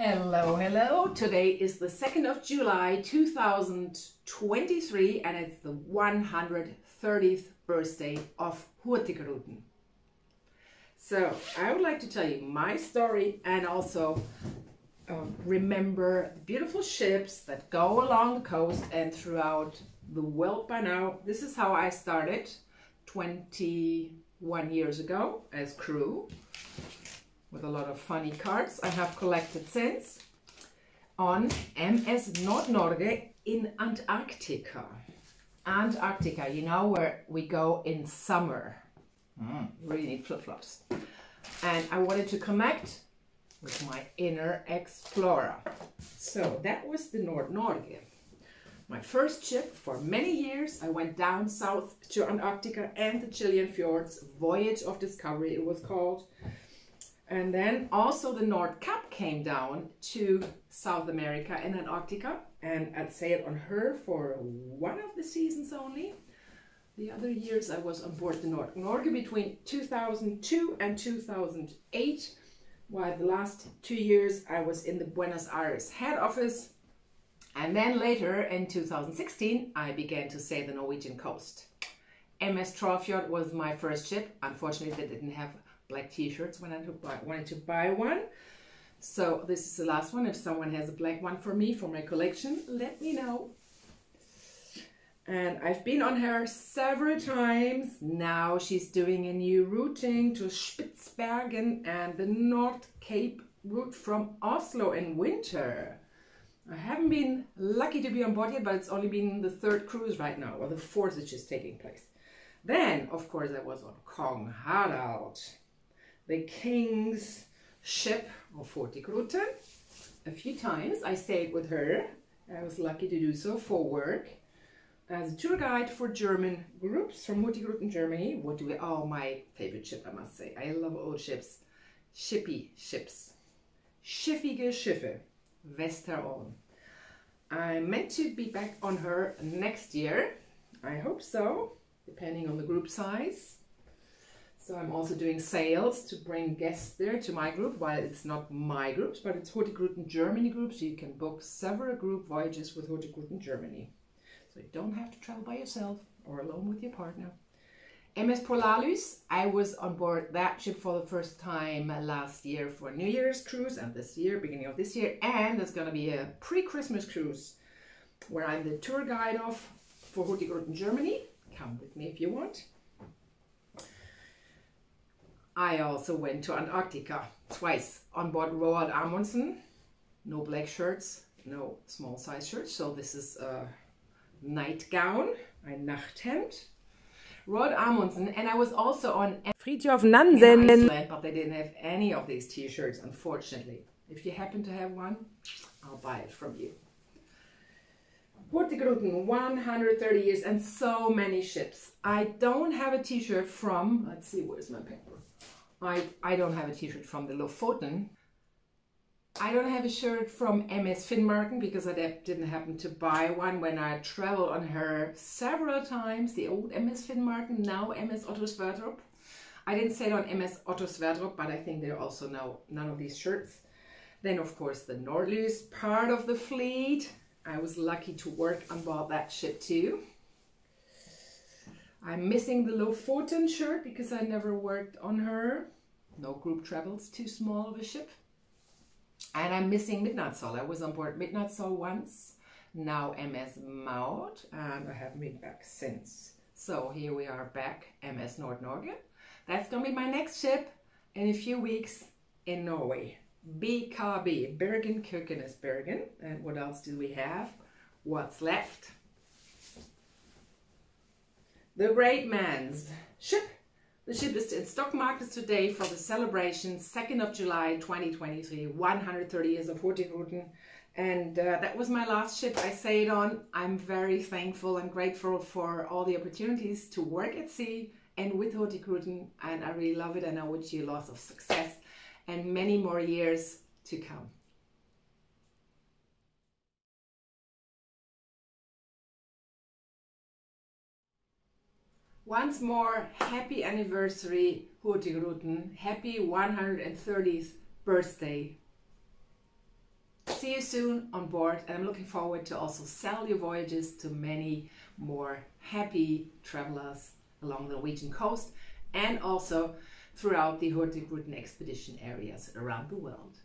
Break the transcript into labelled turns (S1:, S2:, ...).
S1: Hello, hello. Today is the 2nd of July 2023 and it's the 130th birthday of Hurtigruten. So I would like to tell you my story and also remember the beautiful ships that go along the coast and throughout the world by now. This is how I started 21 years ago as crew, with a lot of funny cards I have collected since, on MS Nord-Norge in Antarctica. Antarctica, you know, where we go in summer. You really need flip-flops. And I wanted to connect with my inner explorer. So that was the Nord-Norge. My first ship for many years. I went down south to Antarctica and the Chilean fjords. Voyage of Discovery it was called. And then also the Nord Cap came down to South America and Antarctica, and I'd sailed on her for one of the seasons only. The other years I was on board the Nord-Norge between 2002 and 2008, while the last 2 years I was in the Buenos Aires head office. And then later in 2016 I began to sail the Norwegian coast. MS Trollfjord was my first ship. Unfortunately they didn't have black t-shirts when I wanted to buy one. So this is the last one. If someone has a black one for me for my collection, let me know. And I've been on her several times. Now she's doing a new routing to Spitsbergen and the North Cape route from Oslo in winter. I haven't been lucky to be on board yet, but it's only been the third cruise right now, or the fourth which is taking place. Then, of course, I was on Kong Harald, the king's ship of Hurtigrute. A few times I stayed with her. I was lucky to do so for work as a tour guide for German groups from Hurtigruten, Germany. Oh, my favorite ship, I must say. I love old ships. Shippy ships. Schiffige Schiffe. Westerholm. I'm meant to be back on her next year. I hope so, depending on the group size. So I'm also doing sales to bring guests there to my group, while it's not my groups, but it's Hurtigruten Germany group, so you can book several group voyages with Hurtigruten Germany. So you don't have to travel by yourself or alone with your partner. MS Polaris, I was on board that ship for the first time last year for a New Year's cruise, and this year, beginning of this year, and there's going to be a pre-Christmas cruise where I'm the tour guide for Hurtigruten Germany. Come with me if you want. I also went to Antarctica twice on board Roald Amundsen. No black shirts, no small size shirts. So this is a nightgown, ein Nachthemd. Roald Amundsen, and I was also on
S2: Fridtjof Nansen,
S1: Iceland, but they didn't have any of these t-shirts, unfortunately. If you happen to have one, I'll buy it from you. Hurtigruten, 130 years and so many ships. I don't have a t-shirt from, let's see, where's my paper? I don't have a t-shirt from the Lofoten. I don't have a shirt from MS Finnmarken because I didn't happen to buy one when I traveled on her several times. The old MS Finnmarken, now MS Otto Sverdrup. I didn't sail on MS Otto Sverdrup, but I think there are also now none of these shirts. Then, of course, the Nordlys, part of the fleet. I was lucky to work on board that ship too. I'm missing the Lofoten shirt because I never worked on her. No group travels, too small of a ship. And I'm missing Midnattssol. I was on board Midnattssol once, now MS Maud, and I haven't been back since. So here we are back, MS Nord-Norge. That's going to be my next ship in a few weeks in Norway. BKB, Bergen Kirkenesbergen. And what else do we have? What's left? The great man's ship. The ship is in stock markets today for the celebration, 2nd of July 2023, 130 years of Hurtigruten. And that was my last ship I sailed on. I'm very thankful and grateful for all the opportunities to work at sea and with Hurtigruten. And I really love it, and I wish you lots of success and many more years to come. Once more, happy anniversary, Hurtigruten. Happy 130th birthday. See you soon on board, and I'm looking forward to also sell your voyages to many more happy travelers along the Norwegian coast and also throughout the Hurtigruten expedition areas around the world.